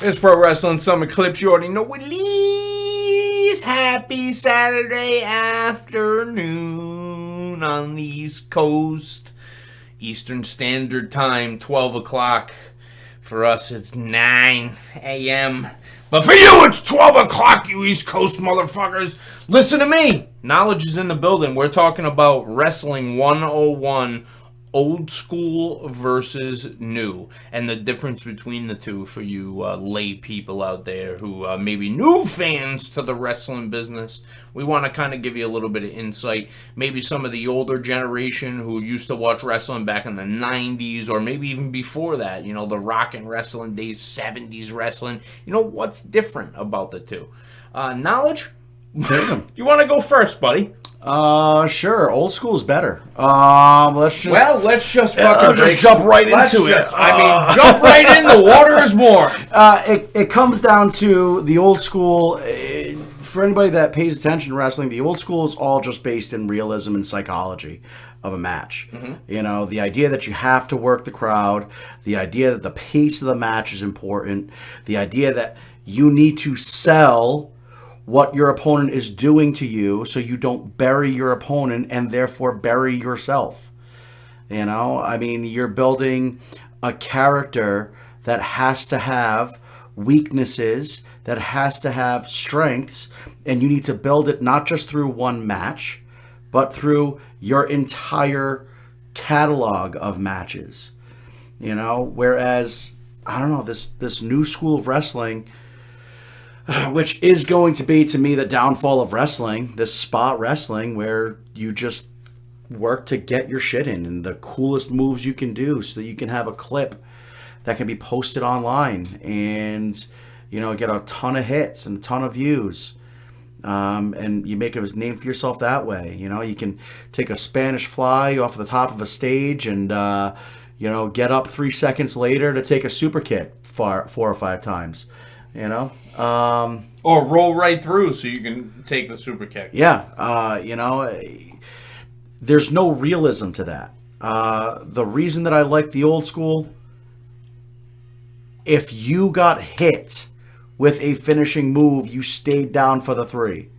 It's Pro Wrestling Summer Clips. You already know what it is. Happy Saturday afternoon on the East Coast. Eastern Standard Time, 12 o'clock. For us, it's 9 a.m. But for you, it's 12 o'clock, you East Coast motherfuckers. Listen to me. Knowledge is in the building. We're talking about Wrestling 101, old school versus new, and the difference between the two for you lay people out there who may be new fans to the wrestling business. We want to kind of give you a little bit of insight. Maybe some of the older generation who used to watch wrestling back in the 90s, or maybe even before that, you know, the rock and wrestling days, 70s wrestling. You know, what's different about the two? Knowledge? You want to go first, buddy? Sure. Old school is better. Let's just jump right into it. Jump right in. The water is warm. It comes down to the old school. For anybody that pays attention to wrestling, the old school is all just based in realism and psychology of a match. Mm-hmm. You know, the idea that you have to work the crowd, the idea that the pace of the match is important, the idea that you need to sell what your opponent is doing to you so you don't bury your opponent and therefore bury yourself. You know, I mean, you're building a character that has to have weaknesses, that has to have strengths, and you need to build it not just through one match, but through your entire catalog of matches. You know, whereas, I don't know, this new school of wrestling, which is going to be, to me, the downfall of wrestling, this spot wrestling where you just work to get your shit in and the coolest moves you can do so that you can have a clip that can be posted online and, you know, get a ton of hits and a ton of views. And you make a name for yourself that way. You know, you can take a Spanish fly off the top of a stage and, you know, get up 3 seconds later to take a super kick 4 or 5 times. You know, or roll right through so you can take the super kick. Yeah, you know, there's no realism to that. The reason that I like the old school, if you got hit with a finishing move, you stayed down for the 3,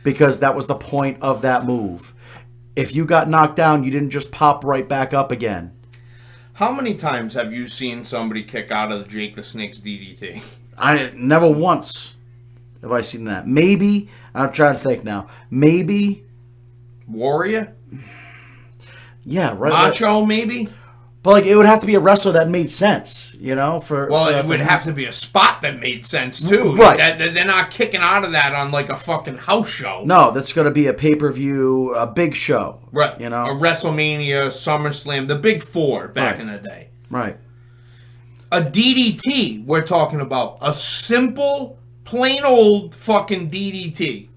because that was the point of that move. If you got knocked down, you didn't just pop right back up again. How many times have you seen somebody kick out of the Jake the Snake's DDT? I never once have I seen that. Maybe, I'm trying to think now. Maybe Warrior? Yeah, right. Macho, maybe? But like, it would have to be a wrestler that made sense, you know? It would have to be a spot that made sense, too. Right. They're not kicking out of that on like a fucking house show. No, that's going to be a pay-per-view, a big show. Right. You know? A WrestleMania, SummerSlam, the big 4 back in the day. Right. A DDT, we're talking about. A simple, plain old fucking DDT.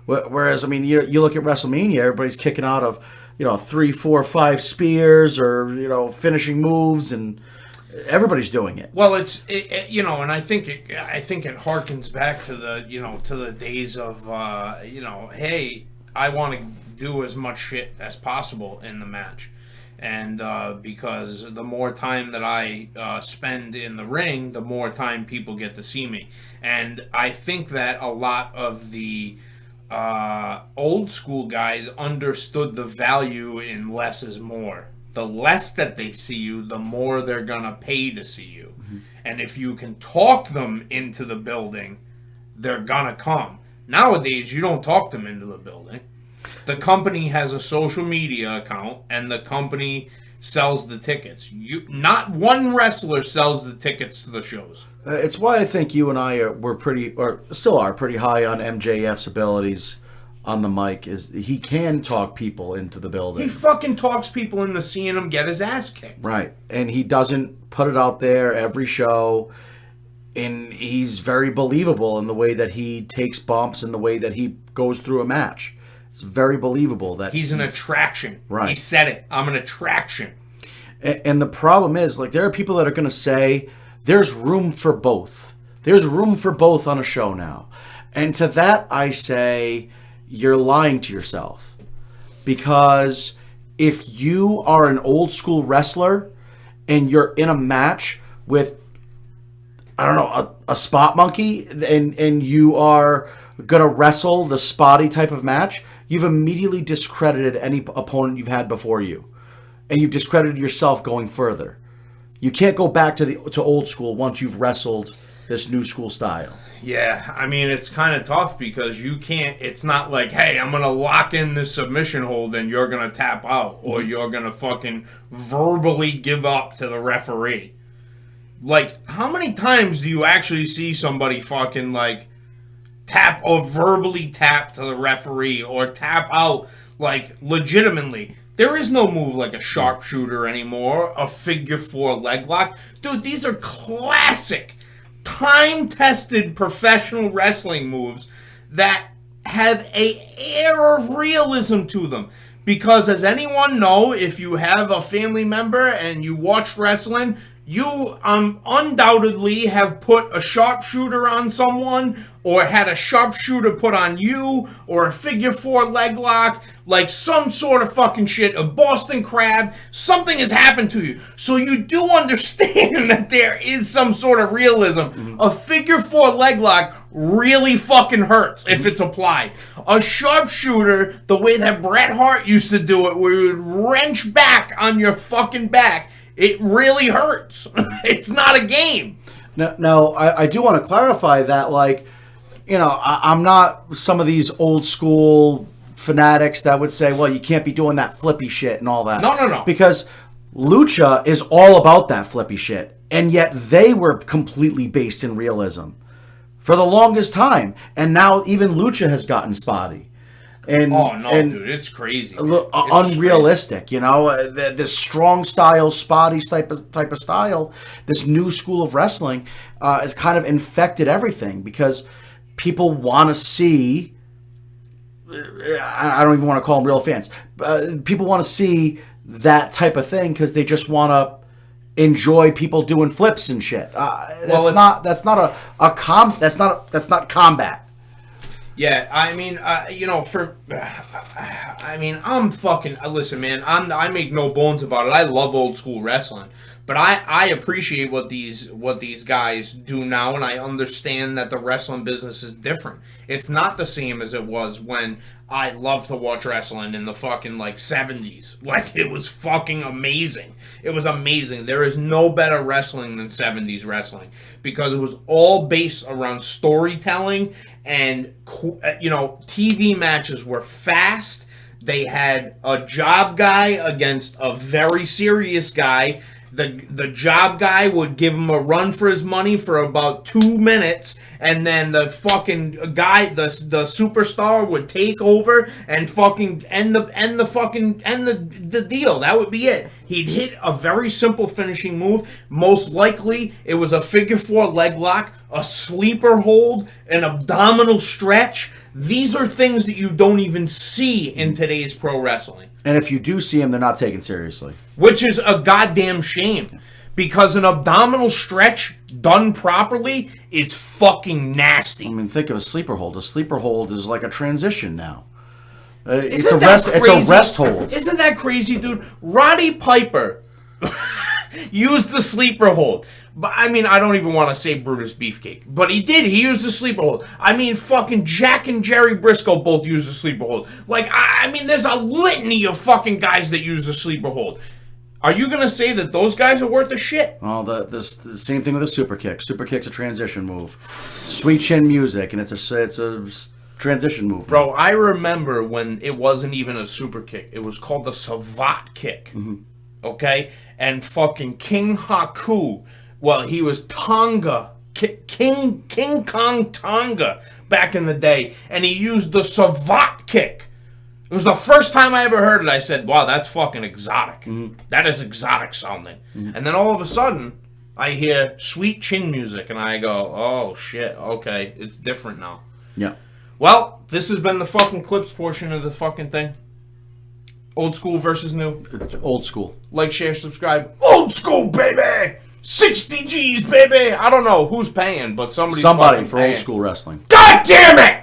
Whereas, I mean, you look at WrestleMania, everybody's kicking out of, you know, 3, 4, 5 spears or, you know, finishing moves, and everybody's doing it. Well, you know, and I think it harkens back to the days of you know, hey, I want to do as much shit as possible in the match. And because the more time that I spend in the ring, the more time people get to see me. And I think that a lot of the old school guys understood the value in less is more. The less that they see you, the more they're going to pay to see you. Mm-hmm. And if you can talk them into the building, they're going to come. Nowadays, you don't talk them into the building. The company has a social media account, and the company sells the tickets. Not one wrestler sells the tickets to the shows. It's why I think you and I still are pretty high on MJF's abilities on the mic. Is he can talk people into the building. He fucking talks people into seeing him get his ass kicked. Right, and he doesn't put it out there every show. And he's very believable in the way that he takes bumps and the way that he goes through a match. It's very believable that he's an attraction. Right. He said it. I'm an attraction. And the problem is, like, there are people that are going to say, there's room for both. There's room for both on a show now. And to that I say, you're lying to yourself. Because if you are an old school wrestler and you're in a match with, I don't know, a spot monkey, and you are gonna wrestle the spotty type of match, you've immediately discredited any opponent you've had before you, and you've discredited yourself going further. You can't go back to old school once you've wrestled this new school style. Yeah, I mean, it's kind of tough because you can't, it's not like, hey, I'm going to lock in this submission hold and you're going to tap out, or you're going to fucking verbally give up to the referee. Like, how many times do you actually see somebody fucking, like, tap or verbally tap to the referee or tap out, like, legitimately? There is no move like a sharpshooter anymore, a figure four leg lock. Dude, these are classic, time-tested professional wrestling moves that have a air of realism to them. Because as anyone know, if you have a family member and you watch wrestling, you undoubtedly have put a sharpshooter on someone, or had a sharpshooter put on you, or a figure four leg lock, like some sort of fucking shit, a Boston Crab, something has happened to you. So you do understand that there is some sort of realism. Mm-hmm. A figure four leg lock really fucking hurts if it's applied. A sharpshooter, the way that Bret Hart used to do it, where you would wrench back on your fucking back, it really hurts. It's not a game. No, I do want to clarify that, like, you know, I'm not some of these old school fanatics that would say, well, you can't be doing that flippy shit and all that. No. Because Lucha is all about that flippy shit. And yet they were completely based in realism for the longest time. And now even Lucha has gotten spotty. And, dude, it's crazy. It's unrealistic, crazy. You know, this strong style, spotty type of style, this new school of wrestling has kind of infected everything because people want to see. I don't even want to call them real fans. People want to see that type of thing because they just want to enjoy people doing flips and shit. That's not combat. Yeah, I mean, I'm fucking, listen, man, I make no bones about it. I love old school wrestling, but I appreciate what these guys do now, and I understand that the wrestling business is different. It's not the same as it was when I loved to watch wrestling in the fucking, like, 70s. Like, it was fucking amazing. It was amazing. There is no better wrestling than 70s wrestling because it was all based around storytelling and, you know, TV matches were fast. They had a job guy against a very serious guy. The job guy would give him a run for his money for about 2 minutes, and then the fucking guy, the superstar, would take over and fucking end the deal. That would be it. He'd hit a very simple finishing move. Most likely, it was a figure four leg lock, a sleeper hold, an abdominal stretch. These are things that you don't even see in today's pro wrestling. And if you do see them, they're not taken seriously. Which is a goddamn shame. Because an abdominal stretch done properly is fucking nasty. I mean, think of a sleeper hold. A sleeper hold is like a transition now. It's a rest hold. Isn't that crazy, dude? Roddy Piper used the sleeper hold. But, I mean, I don't even want to say Brutus Beefcake. But he did. He used the sleeper hold. I mean, fucking Jack and Jerry Briscoe both used the sleeper hold. Like, I mean, there's a litany of fucking guys that use the sleeper hold. Are you going to say that those guys are worth a shit? Well, the same thing with a super kick. Super kick's a transition move. Sweet chin music, and it's a transition move. Bro, I remember when it wasn't even a super kick. It was called the Savate kick. Mm-hmm. Okay? And fucking King Haku... Well, he was Tonga, King Kong Tonga back in the day, and he used the Savate kick. It was the first time I ever heard it. I said, wow, that's fucking exotic. Mm-hmm. That is exotic sounding. Mm-hmm. And then all of a sudden, I hear sweet chin music, and I go, oh, shit, okay, it's different now. Yeah. Well, this has been the fucking clips portion of the fucking thing. Old school versus new. It's old school. Like, share, subscribe. Old school, baby! 60 G's, baby! I don't know who's paying, but somebody for paying. Old school wrestling. God damn it!